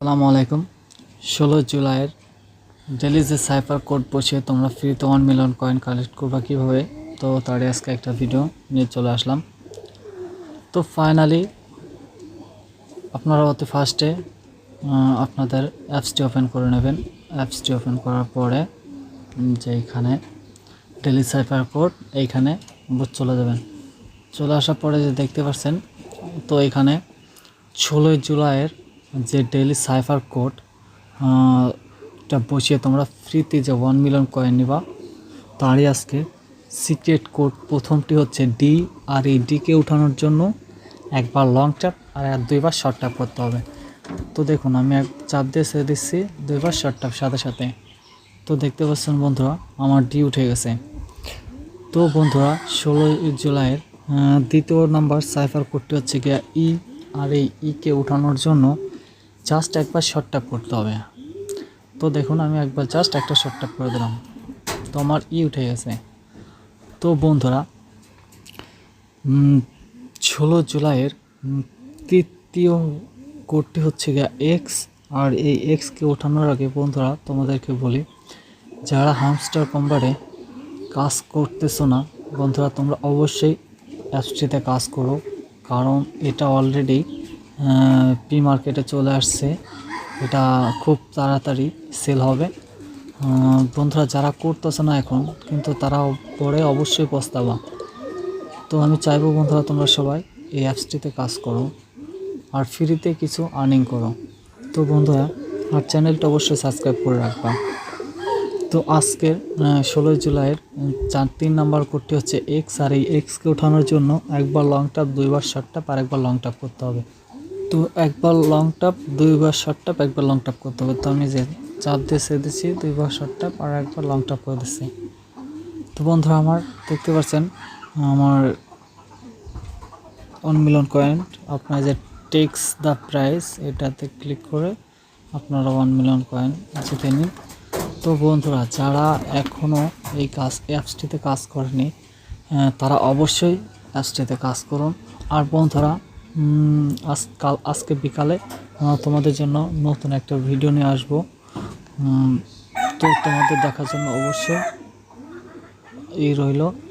আসসালামু আলাইকুম। 16 জুলাইয়ের ডেলি যে সাইফার কোড বসিয়ে তোমরা ফ্রিতে 1 মিলিয়ন কয়েন কালেক্ট করবা কীভাবে, তো তারই আজকে একটা ভিডিও নিয়ে চলে আসলাম। তো ফাইনালি আপনারা অতি ফার্স্টে আপনাদের অ্যাপসটি ওপেন করে নেবেন। অ্যাপসটি ওপেন করার পরে যে এখানে ডেলি সাইফার কোড এইখানে চলে যাবেন। চলে আসার পরে যে দেখতে পাচ্ছেন, তো এখানে 16 জুলাইয়ের যে ডেইলি সাইফার কোড এটা বসিয়ে তোমরা ফ্রিতে যে 1 মিলিয়ন কয়েন নিবা, তারই আজকে সিক্রেট কোড। প্রথমটি হচ্ছে ডি, আর এই ডিকে উঠানোর জন্য একবার লং ট্যাপ আর 2বার শর্ট ট্যাপ করতে হবে। তো দেখুন, আমি এক চাপ দিয়ে ছেড়ে দিচ্ছি, 2বার শর্ট ট্যাপ সাথে সাথে। তো দেখতে পাচ্ছেন বন্ধুরা, আমার ডি উঠে গেছে। তো বন্ধুরা, 16 জুলাইয়ের দ্বিতীয় নাম্বার সাইফার কোডটি হচ্ছে গিয়া ই, আর এই ইকে উঠানোর জন্য জাস্ট একবার শর্ট ট্যাপ করতে হবে। তো দেখুন, আমি একবার জাস্ট একটা শর্ট ট্যাপ করে দিলাম, তো আমার ই উঠে গেছে। তো বন্ধুরা, 16 জুলাইয়ের তৃতীয় কোডটি হচ্ছে গিয়া এক্স, আর এই এক্সকে ওঠানোর আগে বন্ধুরা তোমাদেরকে বলি, যারা হামস্টার কম্বারে কাজ করতেছো না বন্ধুরা, তোমরা অবশ্যই অ্যাপসটিতে কাজ করো, কারণ এটা অলরেডি পি মার্কেটে চলে আসছে। এটা খুব তাড়াতাড়ি সেল হবে। বন্ধুরা, যারা করতেছে না এখন, কিন্তু তারা পরে অবশ্যই পস্তাবা। তো আমি চাইবো বন্ধুরা, তোমরা সবাই এই অ্যাপসটিতে কাজ করো আর ফ্রিতে কিছু আর্নিং করো। তো বন্ধুরা, আর চ্যানেলটা অবশ্যই সাবস্ক্রাইব করে রাখবা। তো আজকের 16 জুলাইয়ের 3 নাম্বার কোডটি হচ্ছে এক্স, আর এই এক্সকে ওঠানোর জন্য একবার লং ট্যাপ, 2বার শর্ট ট্যাপ আর একবার লং ট্যাপ করতে হবে। তো একবার লং ট্যাপ, 2বার শর্ট ট্যাপ, একবার লং ট্যাপ করতে হবে। তো আমি যে চাপ দিয়ে ছেড়ে দিচ্ছি, 2বার শর্ট ট্যাপ আর একবার লং ট্যাপ করে দিচ্ছি। তো বন্ধুরা, আমার দেখতে পাচ্ছেন আমার 1 মিলিয়ন কয়েন। আপনার যে টেক্স দ্য প্রাইস, এটাতে ক্লিক করে আপনারা 1 মিলিয়ন কয়েন জিতে নিন। তো বন্ধুরা, যারা এখনও এই অ্যাপসটিতে কাজ করেনি, তারা অবশ্যই অ্যাপসটিতে কাজ করুন। আর বন্ধুরা, আজকে বিকালে তোমাদের জন্য নতুন একটা ভিডিও নিয়ে আসবো। তো তোমাদের দেখার জন্য অবশ্যই এই রইল।